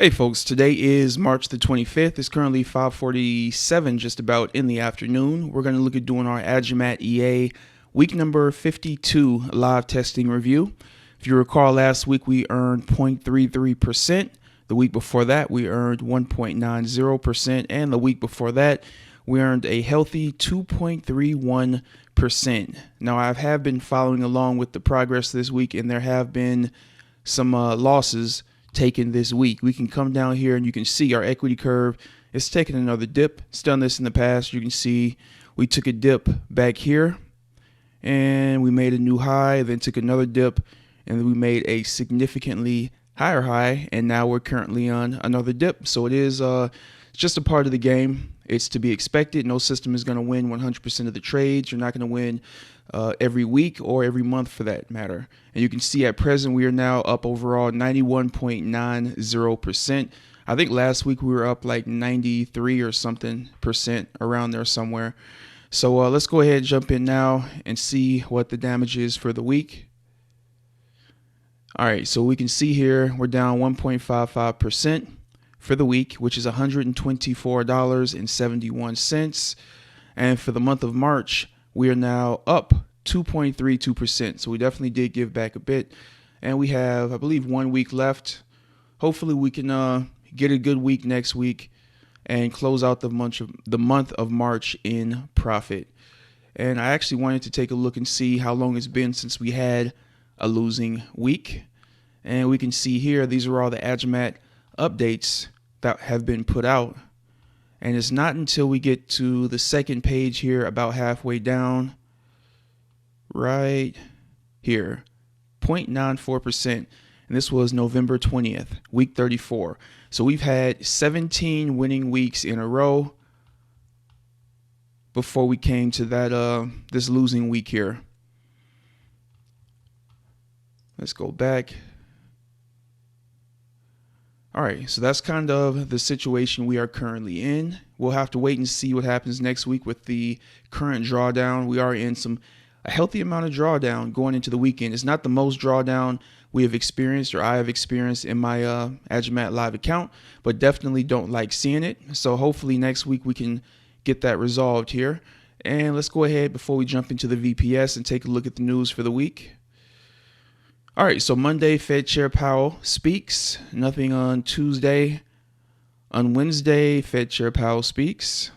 Hey folks, today is March the 25th. It's currently 5:47 just about in the afternoon. We're going to look at doing our Agimat EA week number 52 live testing review. If you recall, last week we earned 0.33%. The week before that we earned 1.90%, and the week before that we earned a healthy 2.31%. Now I have been following along with the progress this week, and there have been some losses taken this week. We can come down here and you can see our equity curve is taking another dip. It's done this in the past. You can see we took a dip back here and we made a new high, then took another dip, and then we made a significantly higher high, and now we're currently on another dip. So it is just a part of the game. It's to be expected. No system is going to win 100% of the trades. You're not going to win every week or every month for that matter. And you can see at present we are now up overall 91.90%. I think last week we were up like 93 or something percent, around there somewhere. So let's go ahead and jump in now and see what the damage is for the week. All right, so we can see here we're down 1.55% for the week, which is $124.71. And for the month of March, we are now up 2.32%. So we definitely did give back a bit. And we have, I believe, 1 week left. Hopefully we can get a good week next week and close out the month of March in profit. And I actually wanted to take a look and see how long it's been since we had a losing week. And we can see here, these are all the Agimat updates that have been put out. And it's not until we get to the second page here, about halfway down, right here, 0.94%. And this was November 20th, week 34. So we've had 17 winning weeks in a row before we came to that this losing week here. Let's go back. All right, so that's kind of the situation we are currently in. We'll have to wait and see what happens next week with the current drawdown. We are in a healthy amount of drawdown going into the weekend. It's not the most drawdown we have experienced, or I have experienced in my Agimat Live account, but definitely don't like seeing it. So hopefully next week we can get that resolved here. And let's go ahead before we jump into the VPS and take a look at the news for the week. All right, so Monday, Fed Chair Powell speaks. Nothing on Tuesday. On Wednesday, Fed Chair Powell speaks.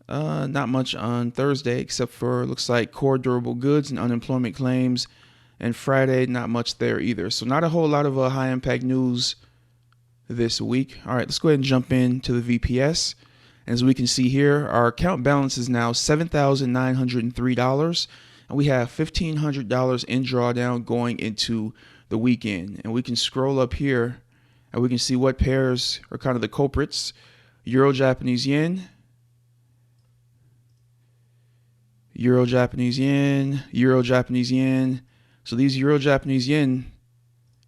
Not much on Thursday, except for, looks like, core durable goods and unemployment claims. And Friday, not much there either. So not a whole lot of high impact news this week. All right, let's go ahead and jump into the VPS. As we can see here, our account balance is now $7,903. And we have $1,500 in drawdown going into the weekend. And we can scroll up here and we can see what pairs are kind of the culprits. Euro Japanese yen, Euro Japanese yen, Euro Japanese yen. So these Euro Japanese yen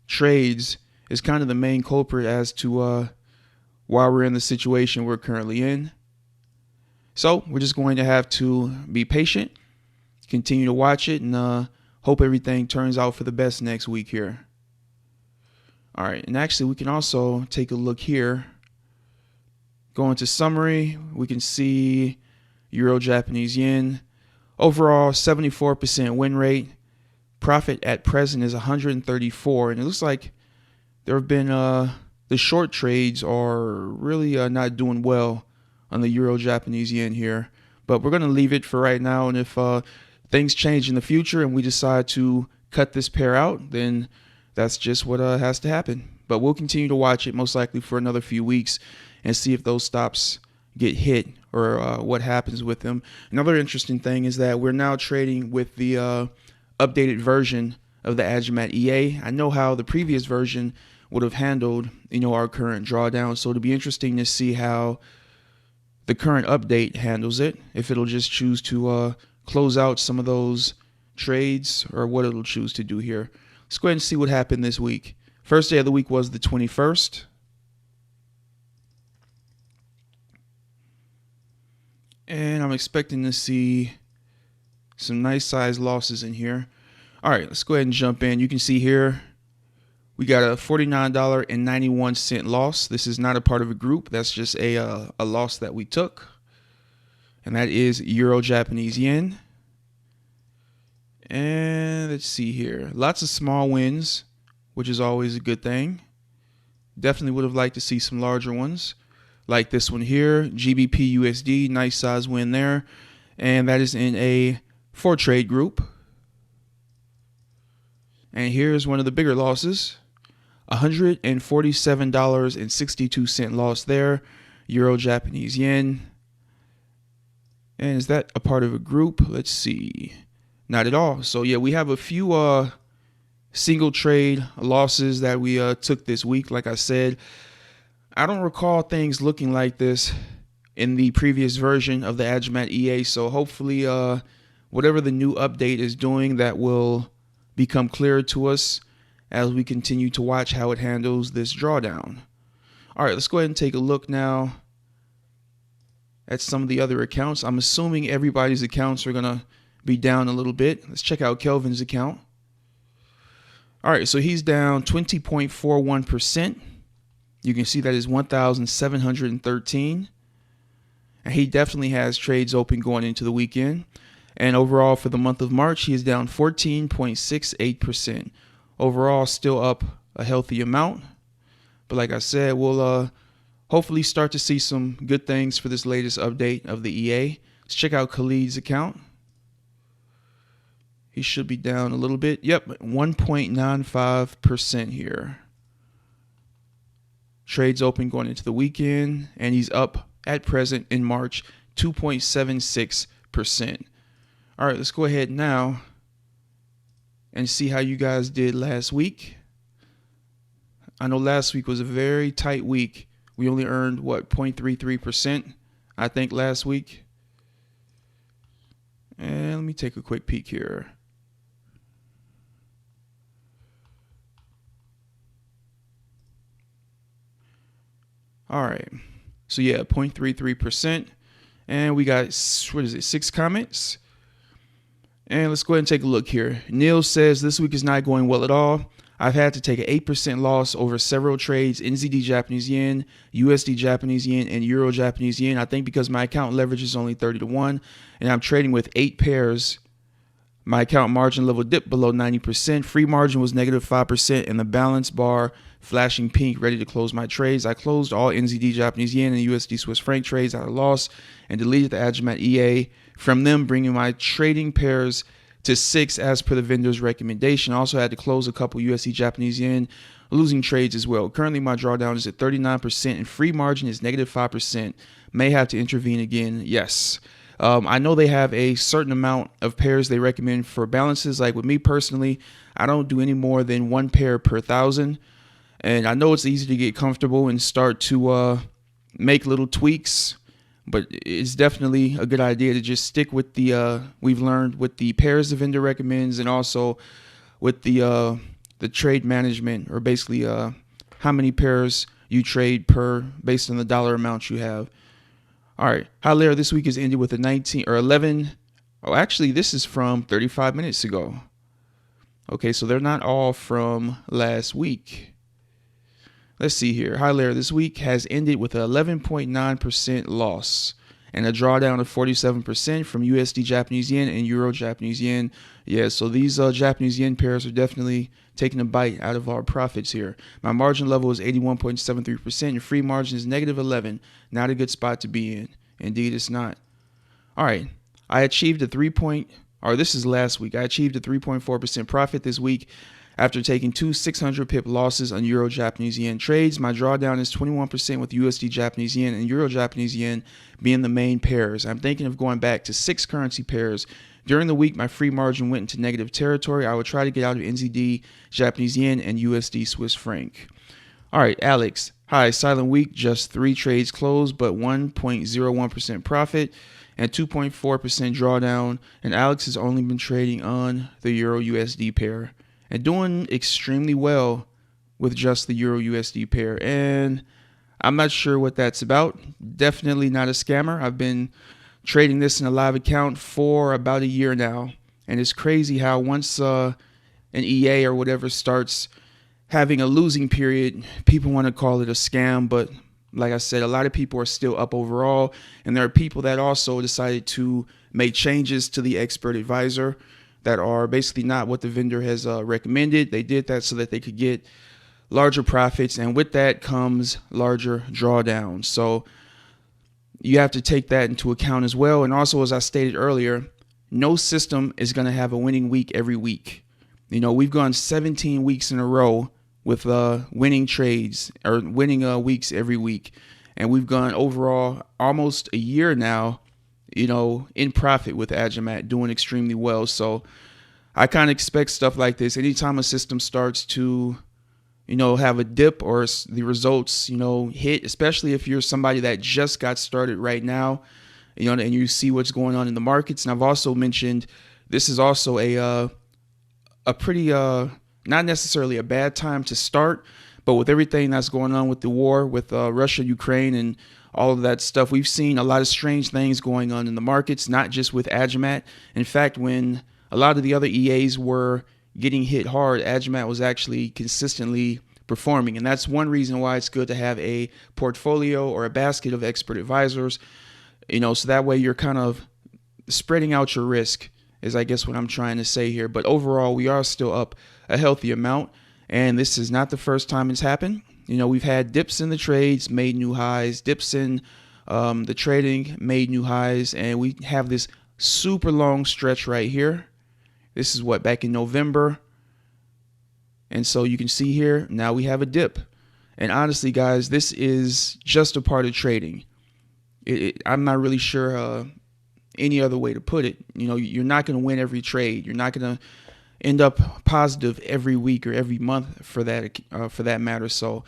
trades is kind of the main culprit as to why we're in the situation we're currently in. So we're just going to have to be patient, continue to watch it, and hope everything turns out for the best next week here. All right, and actually we can also take a look here. Go into summary, we can see Euro Japanese yen. Overall, 74% win rate. Profit at present is 134, and it looks like there have been the short trades are really not doing well on the Euro Japanese yen here. But we're going to leave it for right now, and if things change in the future and we decide to cut this pair out, then that's just what has to happen. But we'll continue to watch it most likely for another few weeks and see if those stops get hit or what happens with them. Another interesting thing is that we're now trading with the updated version of the Agimat EA. I know how the previous version would have handled, our current drawdown. So it'll be interesting to see how the current update handles it. If it'll just choose to close out some of those trades, or what it'll choose to do here. Let's go ahead and see what happened this week. First day of the week was the 21st. And I'm expecting to see some nice size losses in here. All right, let's go ahead and jump in. You can see here We got a $49.91 loss. This is not a part of a group. That's just a loss that we took. And that is Euro Japanese yen. And let's see here. Lots of small wins, which is always a good thing. Definitely would have liked to see some larger ones. Like this one here, GBP USD, nice size win there. And that is in a 4-trade group. And here's one of the bigger losses. $147.62 loss there. Euro Japanese yen. And is that a part of a group? Let's see. Not at all. So yeah, we have a few single trade losses that we took this week. Like I said, I don't recall things looking like this in the previous version of the Agimat EA. So hopefully whatever the new update is doing, that will become clearer to us as we continue to watch how it handles this drawdown. All right, let's go ahead and take a look now at some of the other accounts. I'm assuming everybody's accounts are going to be down a little bit. Let's check out Kelvin's account. All right, so he's down 20.41%. You can see that is 1,713. And he definitely has trades open going into the weekend. And overall for the month of March, he is down 14.68%. Overall, still up a healthy amount. But like I said, we'll hopefully start to see some good things for this latest update of the EA. Let's check out Khalid's account. He should be down a little bit. Yep, 1.95% here. Trades open going into the weekend, and he's up at present in March 2.76%. All right, let's go ahead now and see how you guys did last week. I know last week was a very tight week. We only earned, 0.33%, I think, last week. And let me take a quick peek here. All right. So, yeah, 0.33%. And we got, 6 comments. And let's go ahead and take a look here. Neil says, this week is not going well at all. I've had to take an 8% loss over several trades, NZD Japanese yen, USD Japanese yen, and Euro Japanese yen. I think because my account leverage is only 30-1, and I'm trading with 8 pairs, my account margin level dipped below 90%. Free margin was negative 5%, and the balance bar flashing pink, ready to close my trades. I closed all NZD Japanese yen and USD Swiss franc trades at a loss and deleted the Agimat EA from them, bringing my trading pairs to 6 as per the vendor's recommendation. I also had to close a couple USD Japanese yen, losing trades as well. Currently, my drawdown is at 39% and free margin is negative 5%. May have to intervene again. Yes. I know they have a certain amount of pairs they recommend for balances. Like with me personally, I don't do any more than 1 pair per 1,000. And I know it's easy to get comfortable and start to make little tweaks, but it's definitely a good idea to just stick with the we've learned with the pairs the vendor recommends, and also with the trade management, or basically how many pairs you trade per based on the dollar amount you have. All right, Hilaire this week is ended with a 19 or 11. Oh, actually, this is from 35 minutes ago. Okay, so they're not all from last week. Let's see here. Hilaire this week has ended with an 11.9% loss and a drawdown of 47% from USD Japanese yen and Euro Japanese yen. Yeah, so these Japanese yen pairs are definitely taking a bite out of our profits here. My margin level is 81.73% and free margin is negative 11. Not a good spot to be in. Indeed, it's not. All right. I achieved this is last week. I achieved a 3.4% profit this week after taking 2 600 pip losses on Euro Japanese yen trades. My drawdown is 21% with USD Japanese yen and Euro Japanese yen being the main pairs. I'm thinking of going back to 6 currency pairs. During the week, my free margin went into negative territory. I will try to get out of NZD Japanese yen and USD Swiss franc. All right, Alex. Hi, silent week, just 3 trades closed, but 1.01% profit and 2.4% drawdown. And Alex has only been trading on the Euro USD pair and doing extremely well with just the Euro USD pair. And I'm not sure what that's about. Definitely not a scammer. I've been trading this in a live account for about a year now. And it's crazy how once an EA or whatever starts having a losing period. People want to call it a scam, but like I said, a lot of people are still up overall, and there are people that also decided to make changes to the expert advisor that are basically not what the vendor has recommended. They did that so that they could get larger profits, and with that comes larger drawdowns. So you have to take that into account as well. And also, as I stated earlier, no system is going to have a winning week every week. You know, we've gone 17 weeks in a row with winning trades or winning weeks every week. And we've gone overall almost a year now, you know, in profit with Agimat, doing extremely well. So I kind of expect stuff like this. Anytime a system starts to, you know, have a dip or the results, you know, hit, especially if you're somebody that just got started right now, you know, and you see what's going on in the markets. And I've also mentioned this is also a pretty not necessarily a bad time to start, but with everything that's going on with the war with Russia, Ukraine, and all of that stuff, we've seen a lot of strange things going on in the markets, not just with Agimat. In fact, when a lot of the other EAs were getting hit hard, Agimat was actually consistently performing. And that's one reason why it's good to have a portfolio or a basket of expert advisors, you know, so that way you're kind of spreading out your risk, is I guess what I'm trying to say here. But overall, we are still up a healthy amount, and this is not the first time it's happened. You know, we've had dips in the trades, made new highs, dips in the trading, made new highs, and we have this super long stretch right here. This is what, back in November. And so you can see here, now we have a dip. And honestly, guys, this is just a part of trading. I'm not really sure any other way to put it. You know, you're not going to win every trade. You're not going to end up positive every week or every month for that matter. So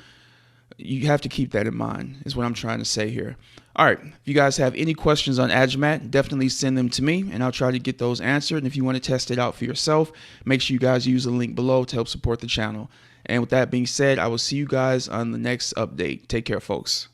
you have to keep that in mind, is what I'm trying to say here. All right, if you guys have any questions on Agimat, definitely send them to me, and I'll try to get those answered. And if you want to test it out for yourself, make sure you guys use the link below to help support the channel. And with that being said, I will see you guys on the next update. Take care, folks.